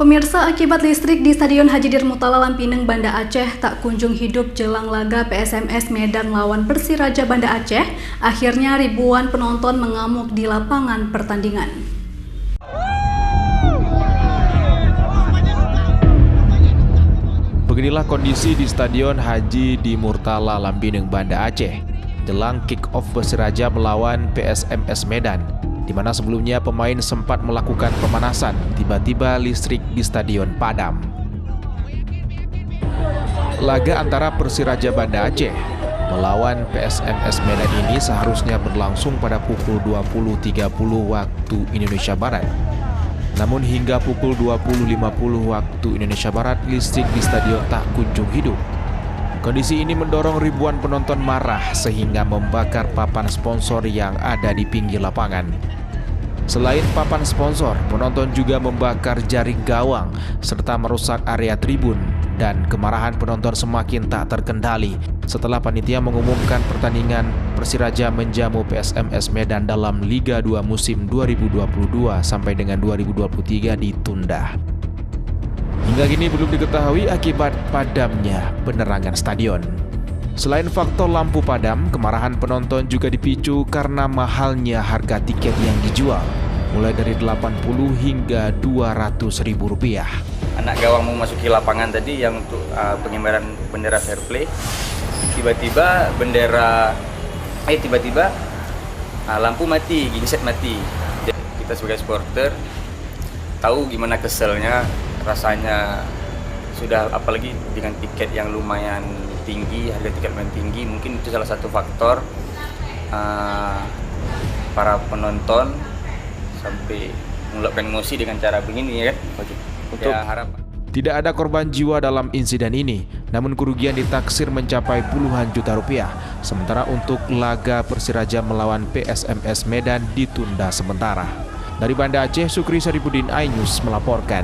Pemirsa, akibat listrik di Stadion Haji Dirmutala Lampineng, Banda Aceh tak kunjung hidup jelang laga PSMS Medan lawan Persiraja Banda Aceh, akhirnya ribuan penonton mengamuk di lapangan pertandingan. Beginilah kondisi di Stadion Haji Dirmutala Lampineng, Banda Aceh, jelang kick-off Persiraja melawan PSMS Medan, di mana sebelumnya pemain sempat melakukan pemanasan, tiba-tiba listrik di stadion padam. Laga antara Persiraja Banda Aceh melawan PSMS Medan ini seharusnya berlangsung pada pukul 20.30 waktu Indonesia Barat. Namun hingga pukul 20.50 waktu Indonesia Barat, listrik di stadion tak kunjung hidup. Kondisi ini mendorong ribuan penonton marah sehingga membakar papan sponsor yang ada di pinggir lapangan. Selain papan sponsor, penonton juga membakar jaring gawang serta merusak area tribun, dan kemarahan penonton semakin tak terkendali setelah panitia mengumumkan pertandingan Persiraja menjamu PSMS Medan dalam Liga 2 musim 2022 sampai dengan 2023 ditunda. Hingga kini belum diketahui akibat padamnya penerangan stadion. Selain faktor lampu padam, kemarahan penonton juga dipicu karena mahalnya harga tiket yang dijual, mulai dari 80 hingga 200 ribu rupiah. Anak gawang memasuki lapangan tadi yang untuk pengibaran bendera fair play, tiba-tiba lampu mati, genset mati. Jadi kita sebagai supporter tahu gimana keselnya rasanya, sudah apalagi dengan tiket yang lumayan tinggi, harga tiket lumayan tinggi. Mungkin itu salah satu faktor para penonton sampai mengulapkan emosi dengan cara begini, ya kan? Tidak ada korban jiwa dalam insiden ini, namun kerugian ditaksir mencapai puluhan juta rupiah. Sementara untuk laga Persiraja melawan PSMS Medan ditunda sementara. Dari Banda Aceh, Sukri Saripudin, iNews melaporkan.